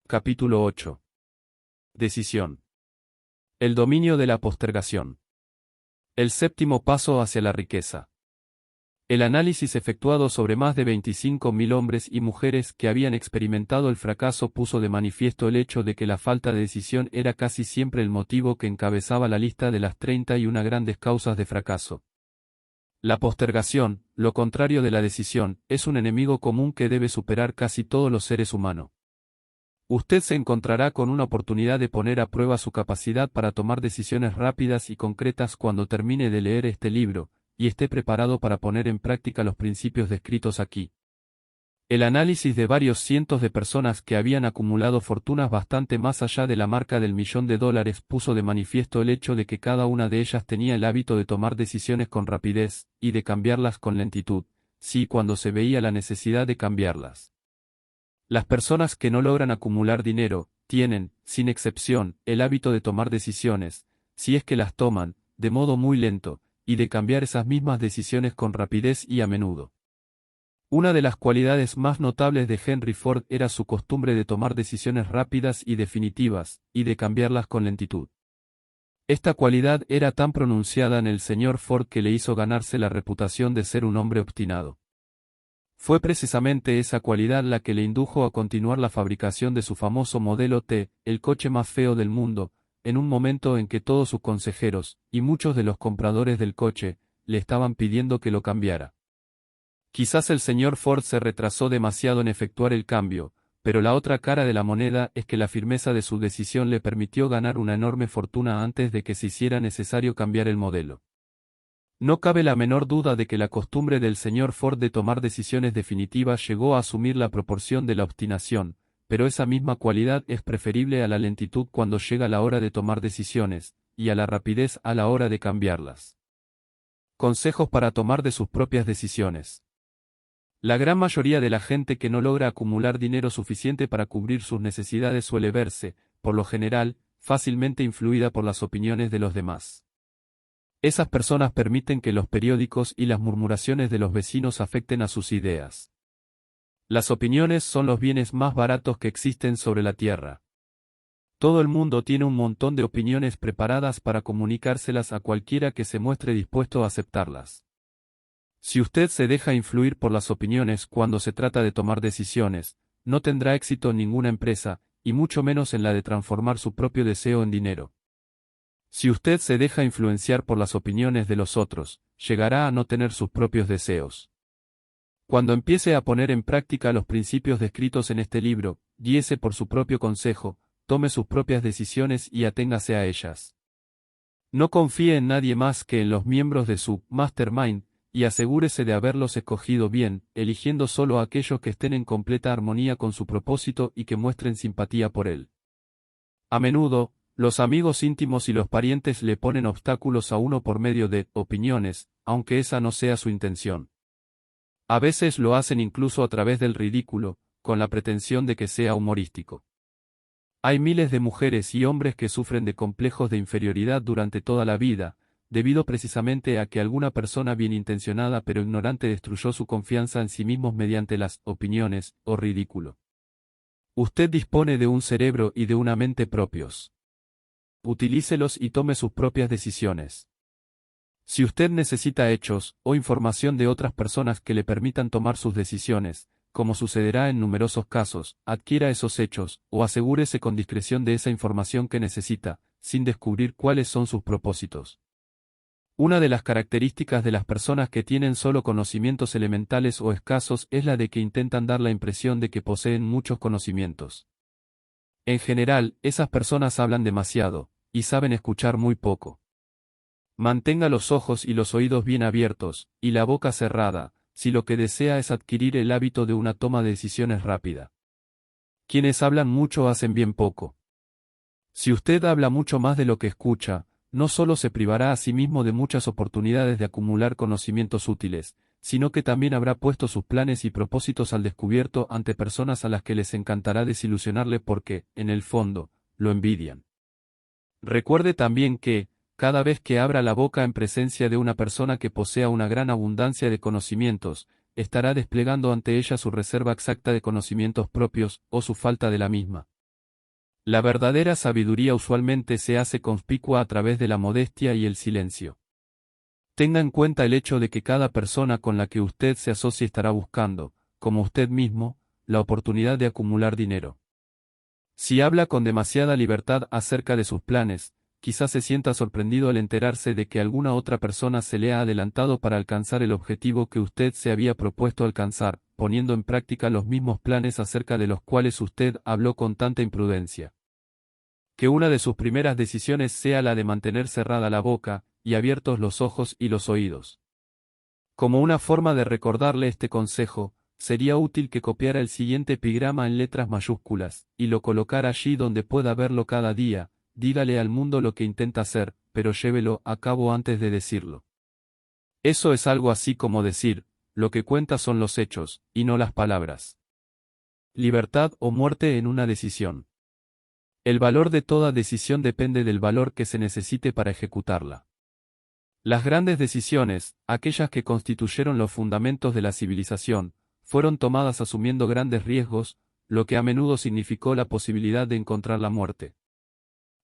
Capítulo 8. Decisión. El dominio de la postergación. El séptimo paso hacia la riqueza. El análisis efectuado sobre más de 25.000 hombres y mujeres que habían experimentado el fracaso puso de manifiesto el hecho de que la falta de decisión era casi siempre el motivo que encabezaba la lista de las 31 grandes causas de fracaso. La postergación, lo contrario de la decisión, es un enemigo común que debe superar casi todos los seres humanos. Usted se encontrará con una oportunidad de poner a prueba su capacidad para tomar decisiones rápidas y concretas cuando termine de leer este libro, y esté preparado para poner en práctica los principios descritos aquí. El análisis de varios cientos de personas que habían acumulado fortunas bastante más allá de la marca del $1.000.000 puso de manifiesto el hecho de que cada una de ellas tenía el hábito de tomar decisiones con rapidez, y de cambiarlas con lentitud, sí cuando se veía la necesidad de cambiarlas. Las personas que no logran acumular dinero, tienen, sin excepción, el hábito de tomar decisiones, si es que las toman, de modo muy lento, y de cambiar esas mismas decisiones con rapidez y a menudo. Una de las cualidades más notables de Henry Ford era su costumbre de tomar decisiones rápidas y definitivas, y de cambiarlas con lentitud. Esta cualidad era tan pronunciada en el señor Ford que le hizo ganarse la reputación de ser un hombre obstinado. Fue precisamente esa cualidad la que le indujo a continuar la fabricación de su famoso Modelo T, el coche más feo del mundo, en un momento en que todos sus consejeros, y muchos de los compradores del coche, le estaban pidiendo que lo cambiara. Quizás el señor Ford se retrasó demasiado en efectuar el cambio, pero la otra cara de la moneda es que la firmeza de su decisión le permitió ganar una enorme fortuna antes de que se hiciera necesario cambiar el modelo. No cabe la menor duda de que la costumbre del señor Ford de tomar decisiones definitivas llegó a asumir la proporción de la obstinación, pero esa misma cualidad es preferible a la lentitud cuando llega la hora de tomar decisiones, y a la rapidez a la hora de cambiarlas. Consejos para tomar de sus propias decisiones. La gran mayoría de la gente que no logra acumular dinero suficiente para cubrir sus necesidades suele verse, por lo general, fácilmente influida por las opiniones de los demás. Esas personas permiten que los periódicos y las murmuraciones de los vecinos afecten a sus ideas. Las opiniones son los bienes más baratos que existen sobre la tierra. Todo el mundo tiene un montón de opiniones preparadas para comunicárselas a cualquiera que se muestre dispuesto a aceptarlas. Si usted se deja influir por las opiniones cuando se trata de tomar decisiones, no tendrá éxito en ninguna empresa, y mucho menos en la de transformar su propio deseo en dinero. Si usted se deja influenciar por las opiniones de los otros, llegará a no tener sus propios deseos. Cuando empiece a poner en práctica los principios descritos en este libro, guíese por su propio consejo, tome sus propias decisiones y aténgase a ellas. No confíe en nadie más que en los miembros de su mastermind, y asegúrese de haberlos escogido bien, eligiendo solo a aquellos que estén en completa armonía con su propósito y que muestren simpatía por él. A menudo, los amigos íntimos y los parientes le ponen obstáculos a uno por medio de opiniones, aunque esa no sea su intención. A veces lo hacen incluso a través del ridículo, con la pretensión de que sea humorístico. Hay miles de mujeres y hombres que sufren de complejos de inferioridad durante toda la vida, debido precisamente a que alguna persona bien intencionada pero ignorante destruyó su confianza en sí mismos mediante las opiniones o ridículo. Usted dispone de un cerebro y de una mente propios. Utilícelos y tome sus propias decisiones. Si usted necesita hechos o información de otras personas que le permitan tomar sus decisiones, como sucederá en numerosos casos, adquiera esos hechos, o asegúrese con discreción de esa información que necesita, sin descubrir cuáles son sus propósitos. Una de las características de las personas que tienen solo conocimientos elementales o escasos es la de que intentan dar la impresión de que poseen muchos conocimientos. En general, esas personas hablan demasiado, y saben escuchar muy poco. Mantenga los ojos y los oídos bien abiertos, y la boca cerrada, si lo que desea es adquirir el hábito de una toma de decisiones rápida. Quienes hablan mucho hacen bien poco. Si usted habla mucho más de lo que escucha, no solo se privará a sí mismo de muchas oportunidades de acumular conocimientos útiles, sino que también habrá puesto sus planes y propósitos al descubierto ante personas a las que les encantará desilusionarle porque, en el fondo, lo envidian. Recuerde también que, cada vez que abra la boca en presencia de una persona que posea una gran abundancia de conocimientos, estará desplegando ante ella su reserva exacta de conocimientos propios, o su falta de la misma. La verdadera sabiduría usualmente se hace conspicua a través de la modestia y el silencio. Tenga en cuenta el hecho de que cada persona con la que usted se asocie estará buscando, como usted mismo, la oportunidad de acumular dinero. Si habla con demasiada libertad acerca de sus planes, quizás se sienta sorprendido al enterarse de que alguna otra persona se le ha adelantado para alcanzar el objetivo que usted se había propuesto alcanzar, poniendo en práctica los mismos planes acerca de los cuales usted habló con tanta imprudencia. Que una de sus primeras decisiones sea la de mantener cerrada la boca, y abiertos los ojos y los oídos. Como una forma de recordarle este consejo, sería útil que copiara el siguiente epigrama en letras mayúsculas, y lo colocara allí donde pueda verlo cada día. Dígale al mundo lo que intenta hacer, pero llévelo a cabo antes de decirlo. Eso es algo así como decir, lo que cuenta son los hechos, y no las palabras. Libertad o muerte en una decisión. El valor de toda decisión depende del valor que se necesite para ejecutarla. Las grandes decisiones, aquellas que constituyeron los fundamentos de la civilización, fueron tomadas asumiendo grandes riesgos, lo que a menudo significó la posibilidad de encontrar la muerte.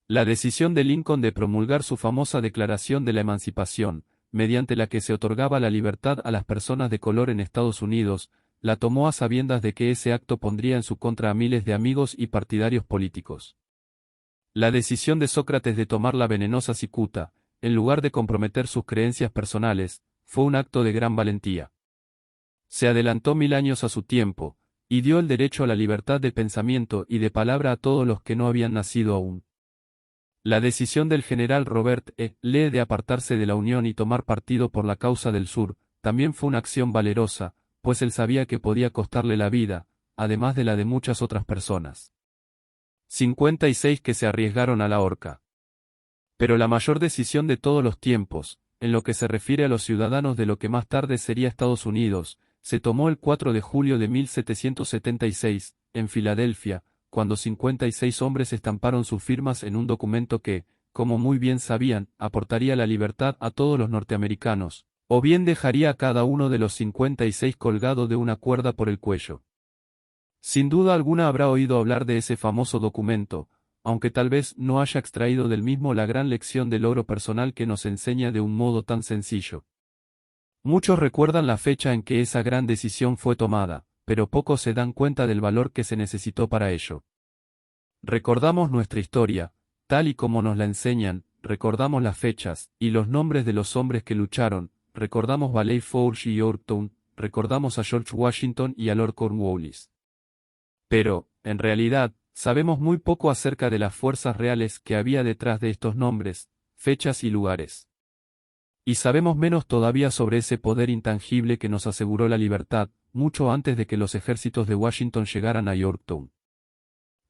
La decisión de Lincoln de promulgar su famosa Declaración de la Emancipación, mediante la que se otorgaba la libertad a las personas de color en Estados Unidos, la tomó a sabiendas de que ese acto pondría en su contra a miles de amigos y partidarios políticos. La decisión de Sócrates de tomar la venenosa cicuta, en lugar de comprometer sus creencias personales, fue un acto de gran valentía. Se adelantó 1000 años a su tiempo, y dio el derecho a la libertad de pensamiento y de palabra a todos los que no habían nacido aún. La decisión del general Robert E. Lee de apartarse de la Unión y tomar partido por la causa del Sur, también fue una acción valerosa, pues él sabía que podía costarle la vida, además de la de muchas otras personas. 56 que se arriesgaron a la horca. Pero la mayor decisión de todos los tiempos, en lo que se refiere a los ciudadanos de lo que más tarde sería Estados Unidos, se tomó el 4 de julio de 1776, en Filadelfia, cuando 56 hombres estamparon sus firmas en un documento que, como muy bien sabían, aportaría la libertad a todos los norteamericanos, o bien dejaría a cada uno de los 56 colgado de una cuerda por el cuello. Sin duda alguna habrá oído hablar de ese famoso documento, aunque tal vez no haya extraído del mismo la gran lección de logro personal que nos enseña de un modo tan sencillo. Muchos recuerdan la fecha en que esa gran decisión fue tomada, pero pocos se dan cuenta del valor que se necesitó para ello. Recordamos nuestra historia, tal y como nos la enseñan, recordamos las fechas, y los nombres de los hombres que lucharon, recordamos Valley Forge y Yorktown, recordamos a George Washington y a Lord Cornwallis. Pero, en realidad, sabemos muy poco acerca de las fuerzas reales que había detrás de estos nombres, fechas y lugares. Y sabemos menos todavía sobre ese poder intangible que nos aseguró la libertad, mucho antes de que los ejércitos de Washington llegaran a Yorktown.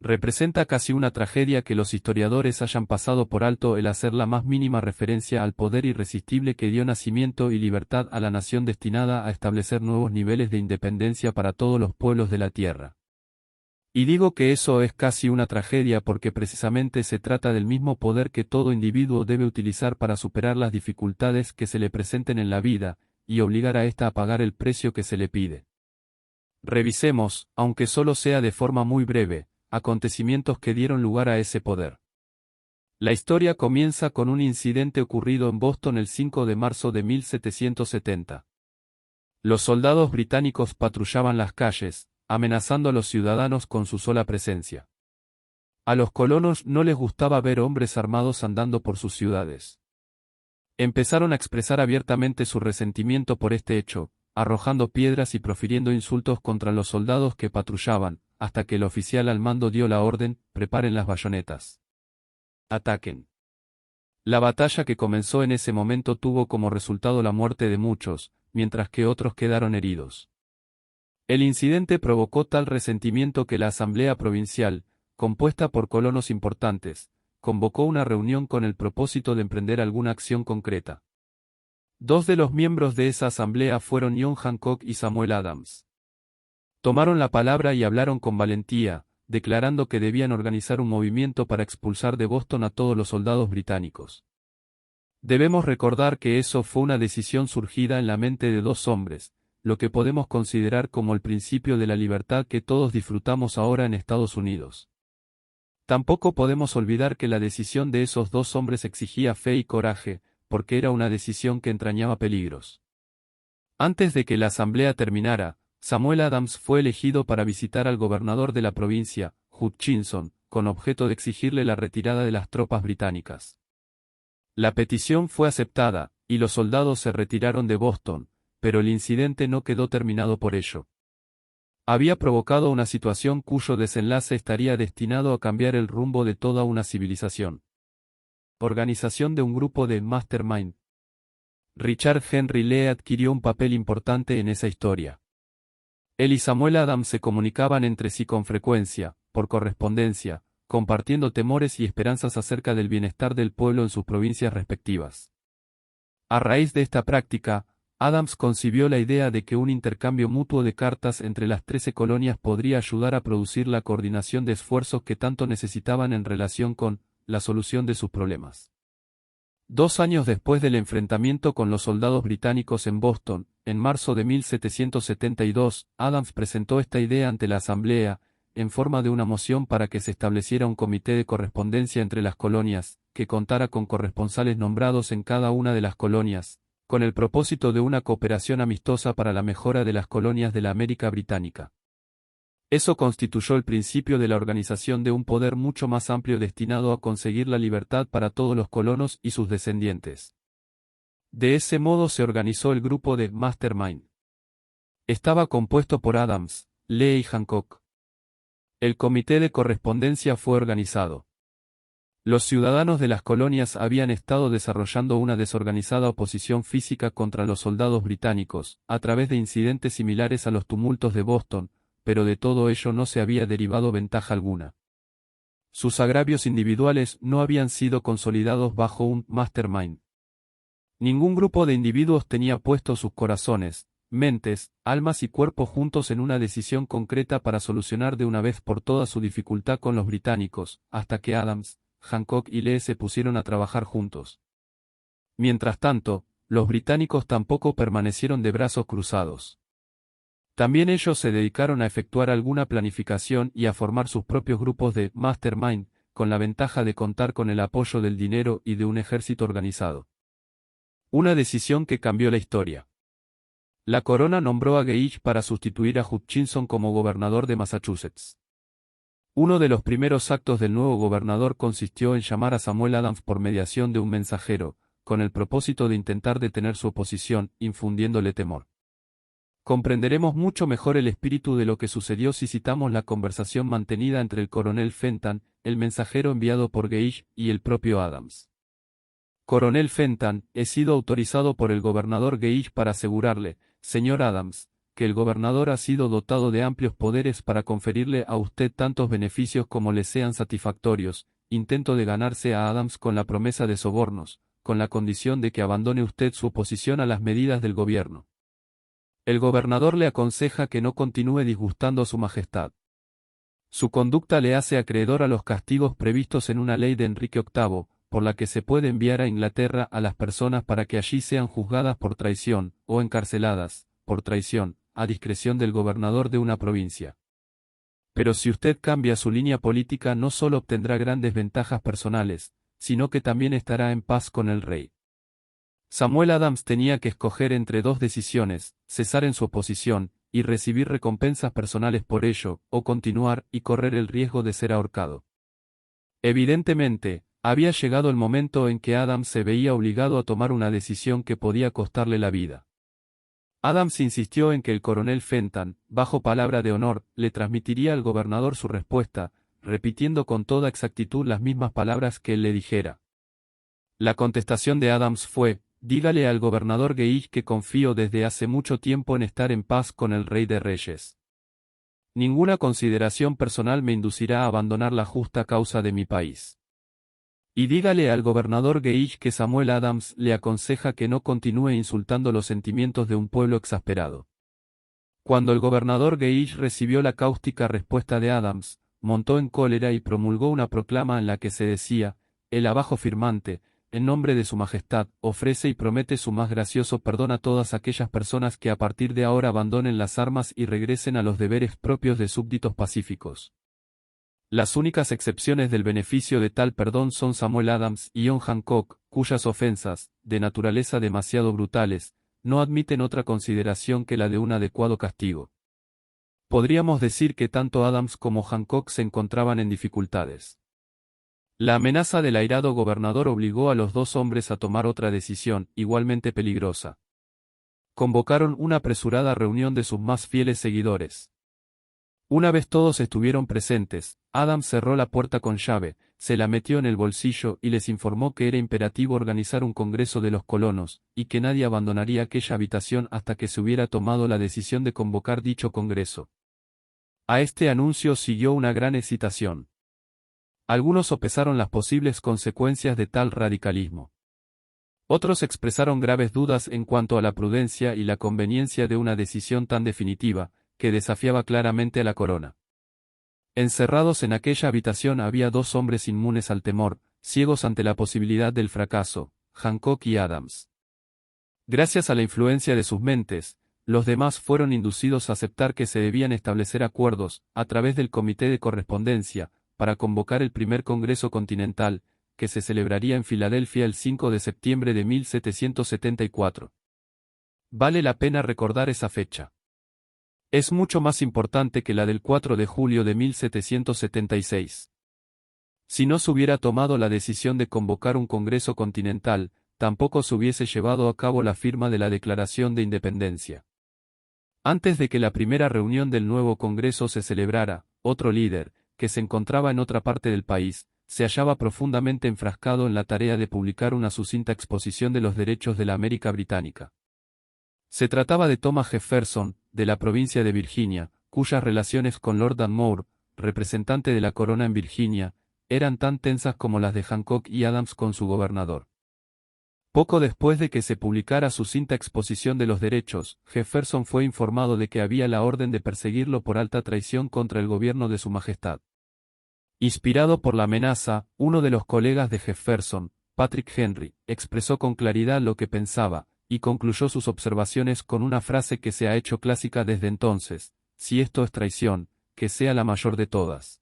Representa casi una tragedia que los historiadores hayan pasado por alto el hacer la más mínima referencia al poder irresistible que dio nacimiento y libertad a la nación destinada a establecer nuevos niveles de independencia para todos los pueblos de la tierra. Y digo que eso es casi una tragedia porque precisamente se trata del mismo poder que todo individuo debe utilizar para superar las dificultades que se le presenten en la vida, y obligar a ésta a pagar el precio que se le pide. Revisemos, aunque solo sea de forma muy breve, acontecimientos que dieron lugar a ese poder. La historia comienza con un incidente ocurrido en Boston el 5 de marzo de 1770. Los soldados británicos patrullaban las calles, amenazando a los ciudadanos con su sola presencia. A los colonos no les gustaba ver hombres armados andando por sus ciudades. Empezaron a expresar abiertamente su resentimiento por este hecho, arrojando piedras y profiriendo insultos contra los soldados que patrullaban, hasta que el oficial al mando dio la orden: preparen las bayonetas. Ataquen. La batalla que comenzó en ese momento tuvo como resultado la muerte de muchos, mientras que otros quedaron heridos. El incidente provocó tal resentimiento que la Asamblea Provincial, compuesta por colonos importantes, convocó una reunión con el propósito de emprender alguna acción concreta. Dos de los miembros de esa asamblea fueron John Hancock y Samuel Adams. Tomaron la palabra y hablaron con valentía, declarando que debían organizar un movimiento para expulsar de Boston a todos los soldados británicos. Debemos recordar que eso fue una decisión surgida en la mente de dos hombres, lo que podemos considerar como el principio de la libertad que todos disfrutamos ahora en Estados Unidos. Tampoco podemos olvidar que la decisión de esos dos hombres exigía fe y coraje, porque era una decisión que entrañaba peligros. Antes de que la asamblea terminara, Samuel Adams fue elegido para visitar al gobernador de la provincia, Hutchinson, con objeto de exigirle la retirada de las tropas británicas. La petición fue aceptada, y los soldados se retiraron de Boston, pero el incidente no quedó terminado por ello. Había provocado una situación cuyo desenlace estaría destinado a cambiar el rumbo de toda una civilización. Organización de un grupo de Mastermind. Richard Henry Lee adquirió un papel importante en esa historia. Él y Samuel Adams se comunicaban entre sí con frecuencia, por correspondencia, compartiendo temores y esperanzas acerca del bienestar del pueblo en sus provincias respectivas. A raíz de esta práctica, Adams concibió la idea de que un intercambio mutuo de cartas entre las 13 colonias podría ayudar a producir la coordinación de esfuerzos que tanto necesitaban en relación con la solución de sus problemas. 2 años después del enfrentamiento con los soldados británicos en Boston, en marzo de 1772, Adams presentó esta idea ante la Asamblea, en forma de una moción para que se estableciera un comité de correspondencia entre las colonias, que contara con corresponsales nombrados en cada una de las colonias, con el propósito de una cooperación amistosa para la mejora de las colonias de la América Británica. Eso constituyó el principio de la organización de un poder mucho más amplio destinado a conseguir la libertad para todos los colonos y sus descendientes. De ese modo se organizó el grupo de Mastermind. Estaba compuesto por Adams, Lee y Hancock. El comité de correspondencia fue organizado. Los ciudadanos de las colonias habían estado desarrollando una desorganizada oposición física contra los soldados británicos, a través de incidentes similares a los tumultos de Boston, pero de todo ello no se había derivado ventaja alguna. Sus agravios individuales no habían sido consolidados bajo un mastermind. Ningún grupo de individuos tenía puestos sus corazones, mentes, almas y cuerpos juntos en una decisión concreta para solucionar de una vez por todas su dificultad con los británicos, hasta que Adams, Hancock y Lee se pusieron a trabajar juntos. Mientras tanto, los británicos tampoco permanecieron de brazos cruzados. También ellos se dedicaron a efectuar alguna planificación y a formar sus propios grupos de mastermind, con la ventaja de contar con el apoyo del dinero y de un ejército organizado. Una decisión que cambió la historia. La corona nombró a Gage para sustituir a Hutchinson como gobernador de Massachusetts. Uno de los primeros actos del nuevo gobernador consistió en llamar a Samuel Adams por mediación de un mensajero, con el propósito de intentar detener su oposición, infundiéndole temor. Comprenderemos mucho mejor el espíritu de lo que sucedió si citamos la conversación mantenida entre el coronel Fenton, el mensajero enviado por Gage, y el propio Adams. Coronel Fenton, he sido autorizado por el gobernador Gage para asegurarle, señor Adams, que el gobernador ha sido dotado de amplios poderes para conferirle a usted tantos beneficios como le sean satisfactorios. Intento de ganarse a Adams con la promesa de sobornos, con la condición de que abandone usted su oposición a las medidas del gobierno. El gobernador le aconseja que no continúe disgustando a su majestad. Su conducta le hace acreedor a los castigos previstos en una ley de Enrique VIII, por la que se puede enviar a Inglaterra a las personas para que allí sean juzgadas por traición, o encarceladas, por traición, a discreción del gobernador de una provincia. Pero si usted cambia su línea política no solo obtendrá grandes ventajas personales, sino que también estará en paz con el rey. Samuel Adams tenía que escoger entre dos decisiones, cesar en su oposición, y recibir recompensas personales por ello, o continuar y correr el riesgo de ser ahorcado. Evidentemente, había llegado el momento en que Adams se veía obligado a tomar una decisión que podía costarle la vida. Adams insistió en que el coronel Fenton, bajo palabra de honor, le transmitiría al gobernador su respuesta, repitiendo con toda exactitud las mismas palabras que él le dijera. La contestación de Adams fue: dígale al gobernador Gage que confío desde hace mucho tiempo en estar en paz con el Rey de Reyes. Ninguna consideración personal me inducirá a abandonar la justa causa de mi país. Y dígale al gobernador Gage que Samuel Adams le aconseja que no continúe insultando los sentimientos de un pueblo exasperado. Cuando el gobernador Gage recibió la cáustica respuesta de Adams, montó en cólera y promulgó una proclama en la que se decía: el abajo firmante, en nombre de su majestad, ofrece y promete su más gracioso perdón a todas aquellas personas que a partir de ahora abandonen las armas y regresen a los deberes propios de súbditos pacíficos. Las únicas excepciones del beneficio de tal perdón son Samuel Adams y John Hancock, cuyas ofensas, de naturaleza demasiado brutales, no admiten otra consideración que la de un adecuado castigo. Podríamos decir que tanto Adams como Hancock se encontraban en dificultades. La amenaza del airado gobernador obligó a los dos hombres a tomar otra decisión, igualmente peligrosa. Convocaron una apresurada reunión de sus más fieles seguidores. Una vez todos estuvieron presentes, Adams cerró la puerta con llave, se la metió en el bolsillo y les informó que era imperativo organizar un congreso de los colonos, y que nadie abandonaría aquella habitación hasta que se hubiera tomado la decisión de convocar dicho congreso. A este anuncio siguió una gran excitación. Algunos sopesaron las posibles consecuencias de tal radicalismo. Otros expresaron graves dudas en cuanto a la prudencia y la conveniencia de una decisión tan definitiva, que desafiaba claramente a la corona. Encerrados en aquella habitación había dos hombres inmunes al temor, ciegos ante la posibilidad del fracaso, Hancock y Adams. Gracias a la influencia de sus mentes, los demás fueron inducidos a aceptar que se debían establecer acuerdos, a través del Comité de Correspondencia, para convocar el primer Congreso Continental, que se celebraría en Filadelfia el 5 de septiembre de 1774. Vale la pena recordar esa fecha. Es mucho más importante que la del 4 de julio de 1776. Si no se hubiera tomado la decisión de convocar un Congreso Continental, tampoco se hubiese llevado a cabo la firma de la Declaración de Independencia. Antes de que la primera reunión del nuevo Congreso se celebrara, otro líder, que se encontraba en otra parte del país, se hallaba profundamente enfrascado en la tarea de publicar una sucinta exposición de los derechos de la América británica. Se trataba de Thomas Jefferson, de la provincia de Virginia, cuyas relaciones con Lord Dunmore, representante de la corona en Virginia, eran tan tensas como las de Hancock y Adams con su gobernador. Poco después de que se publicara su sucinta exposición de los derechos, Jefferson fue informado de que había la orden de perseguirlo por alta traición contra el gobierno de su majestad. Inspirado por la amenaza, uno de los colegas de Jefferson, Patrick Henry, expresó con claridad lo que pensaba, y concluyó sus observaciones con una frase que se ha hecho clásica desde entonces: si esto es traición, que sea la mayor de todas.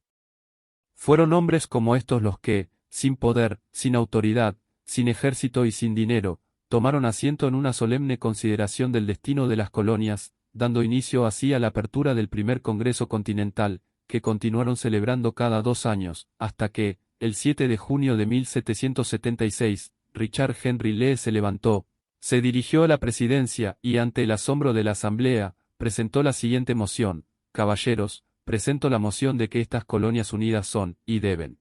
Fueron hombres como estos los que, sin poder, sin autoridad, sin ejército y sin dinero, tomaron asiento en una solemne consideración del destino de las colonias, dando inicio así a la apertura del primer Congreso Continental, que continuaron celebrando cada 2 años, hasta que, el 7 de junio de 1776, Richard Henry Lee se levantó, se dirigió a la presidencia y ante el asombro de la asamblea, presentó la siguiente moción: caballeros, presento la moción de que estas colonias unidas son, y deben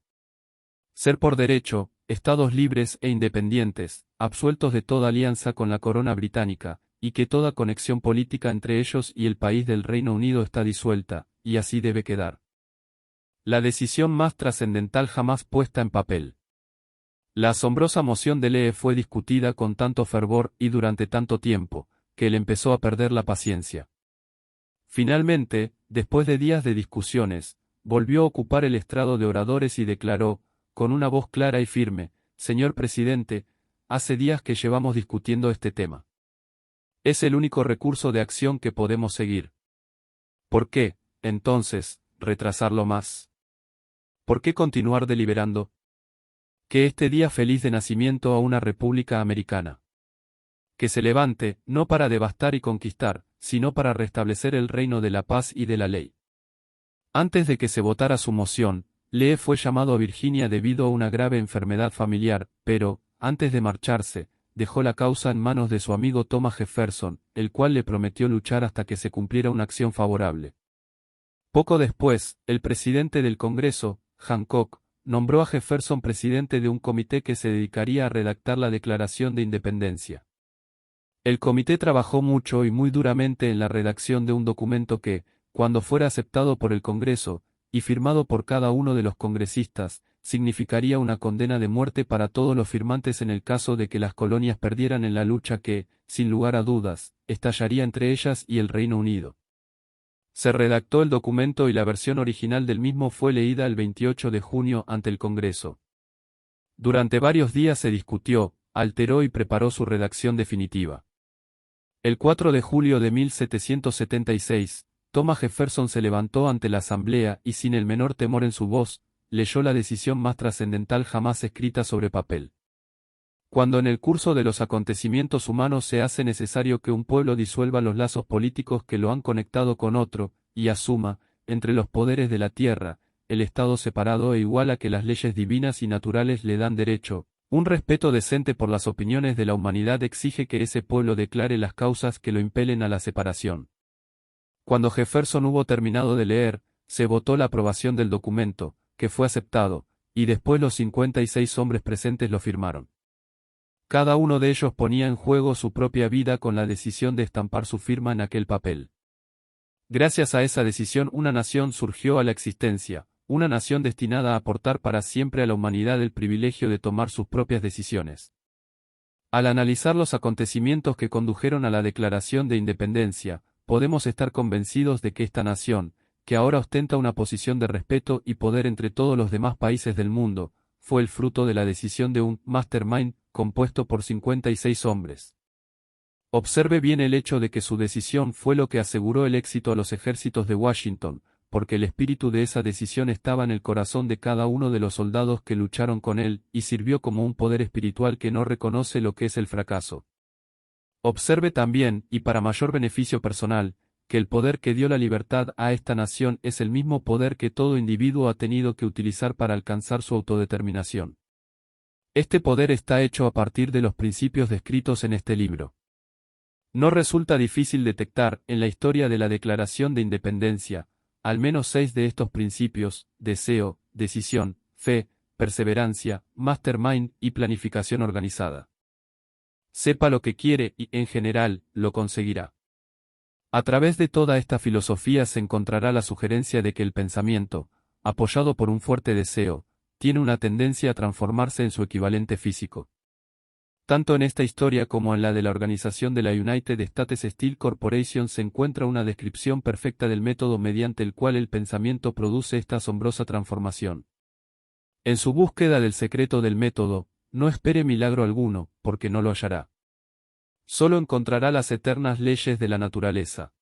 ser por derecho, estados libres e independientes, absueltos de toda alianza con la corona británica, y que toda conexión política entre ellos y el país del Reino Unido está disuelta, y así debe quedar. La decisión más trascendental jamás puesta en papel. La asombrosa moción de Lee fue discutida con tanto fervor y durante tanto tiempo, que él empezó a perder la paciencia. Finalmente, después de días de discusiones, volvió a ocupar el estrado de oradores y declaró, con una voz clara y firme: señor presidente, hace días que llevamos discutiendo este tema. Es el único recurso de acción que podemos seguir. ¿Por qué, entonces, retrasarlo más? ¿Por qué continuar deliberando? Que este día feliz de nacimiento a una república americana. Que se levante, no para devastar y conquistar, sino para restablecer el reino de la paz y de la ley. Antes de que se votara su moción, Lee fue llamado a Virginia debido a una grave enfermedad familiar, pero, antes de marcharse, dejó la causa en manos de su amigo Thomas Jefferson, el cual le prometió luchar hasta que se cumpliera una acción favorable. Poco después, el presidente del Congreso, Hancock, nombró a Jefferson presidente de un comité que se dedicaría a redactar la Declaración de Independencia. El comité trabajó mucho y muy duramente en la redacción de un documento que, cuando fuera aceptado por el Congreso, y firmado por cada uno de los congresistas, significaría una condena de muerte para todos los firmantes en el caso de que las colonias perdieran en la lucha que, sin lugar a dudas, estallaría entre ellas y el Reino Unido. Se redactó el documento y la versión original del mismo fue leída el 28 de junio ante el Congreso. Durante varios días se discutió, alteró y preparó su redacción definitiva. El 4 de julio de 1776, Thomas Jefferson se levantó ante la asamblea y sin el menor temor en su voz, leyó la decisión más trascendental jamás escrita sobre papel. Cuando en el curso de los acontecimientos humanos se hace necesario que un pueblo disuelva los lazos políticos que lo han conectado con otro, y asuma, entre los poderes de la tierra, el estado separado e igual a que las leyes divinas y naturales le dan derecho, un respeto decente por las opiniones de la humanidad exige que ese pueblo declare las causas que lo impelen a la separación. Cuando Jefferson hubo terminado de leer, se votó la aprobación del documento, que fue aceptado, y después los 56 hombres presentes lo firmaron. Cada uno de ellos ponía en juego su propia vida con la decisión de estampar su firma en aquel papel. Gracias a esa decisión una nación surgió a la existencia, una nación destinada a aportar para siempre a la humanidad el privilegio de tomar sus propias decisiones. Al analizar los acontecimientos que condujeron a la Declaración de Independencia, podemos estar convencidos de que esta nación, que ahora ostenta una posición de respeto y poder entre todos los demás países del mundo, fue el fruto de la decisión de un mastermind compuesto por 56 hombres. Observe bien el hecho de que su decisión fue lo que aseguró el éxito a los ejércitos de Washington, porque el espíritu de esa decisión estaba en el corazón de cada uno de los soldados que lucharon con él, y sirvió como un poder espiritual que no reconoce lo que es el fracaso. Observe también, y para mayor beneficio personal, que el poder que dio la libertad a esta nación es el mismo poder que todo individuo ha tenido que utilizar para alcanzar su autodeterminación. Este poder está hecho a partir de los principios descritos en este libro. No resulta difícil detectar, en la historia de la Declaración de Independencia, al menos 6 de estos principios: deseo, decisión, fe, perseverancia, mastermind y planificación organizada. Sepa lo que quiere y, en general, lo conseguirá. A través de toda esta filosofía se encontrará la sugerencia de que el pensamiento, apoyado por un fuerte deseo, tiene una tendencia a transformarse en su equivalente físico. Tanto en esta historia como en la de la organización de la United States Steel Corporation se encuentra una descripción perfecta del método mediante el cual el pensamiento produce esta asombrosa transformación. En su búsqueda del secreto del método, no espere milagro alguno, porque no lo hallará. Solo encontrará las eternas leyes de la naturaleza.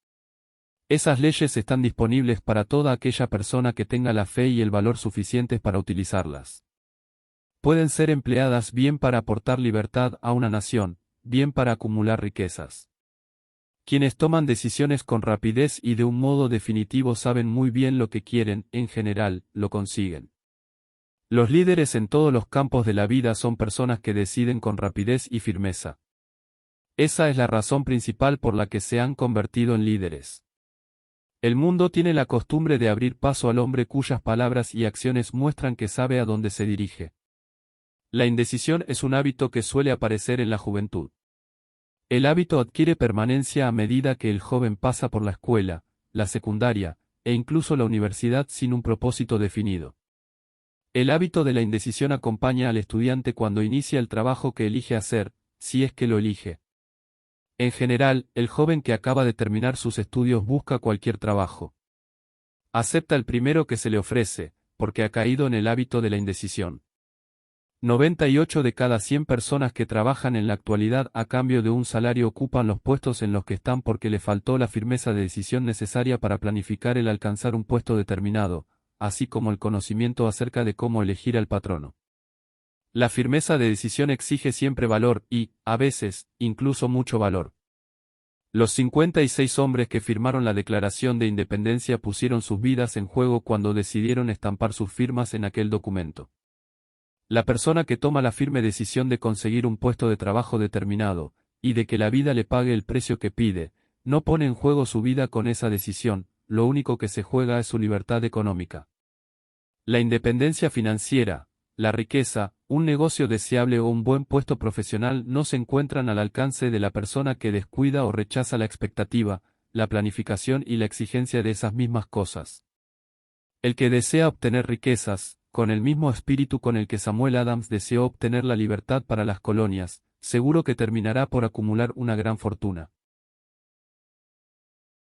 Esas leyes están disponibles para toda aquella persona que tenga la fe y el valor suficientes para utilizarlas. Pueden ser empleadas bien para aportar libertad a una nación, bien para acumular riquezas. Quienes toman decisiones con rapidez y de un modo definitivo saben muy bien lo que quieren, en general, lo consiguen. Los líderes en todos los campos de la vida son personas que deciden con rapidez y firmeza. Esa es la razón principal por la que se han convertido en líderes. El mundo tiene la costumbre de abrir paso al hombre cuyas palabras y acciones muestran que sabe a dónde se dirige. La indecisión es un hábito que suele aparecer en la juventud. El hábito adquiere permanencia a medida que el joven pasa por la escuela, la secundaria, e incluso la universidad sin un propósito definido. El hábito de la indecisión acompaña al estudiante cuando inicia el trabajo que elige hacer, si es que lo elige. En general, el joven que acaba de terminar sus estudios busca cualquier trabajo. Acepta el primero que se le ofrece, porque ha caído en el hábito de la indecisión. 98 de cada 100 personas que trabajan en la actualidad a cambio de un salario ocupan los puestos en los que están porque le faltó la firmeza de decisión necesaria para planificar el alcanzar un puesto determinado, así como el conocimiento acerca de cómo elegir al patrono. La firmeza de decisión exige siempre valor y, a veces, incluso mucho valor. Los 56 hombres que firmaron la Declaración de Independencia pusieron sus vidas en juego cuando decidieron estampar sus firmas en aquel documento. La persona que toma la firme decisión de conseguir un puesto de trabajo determinado, y de que la vida le pague el precio que pide, no pone en juego su vida con esa decisión, lo único que se juega es su libertad económica. La independencia financiera, la riqueza, un negocio deseable o un buen puesto profesional no se encuentran al alcance de la persona que descuida o rechaza la expectativa, la planificación y la exigencia de esas mismas cosas. El que desea obtener riquezas, con el mismo espíritu con el que Samuel Adams deseó obtener la libertad para las colonias, seguro que terminará por acumular una gran fortuna.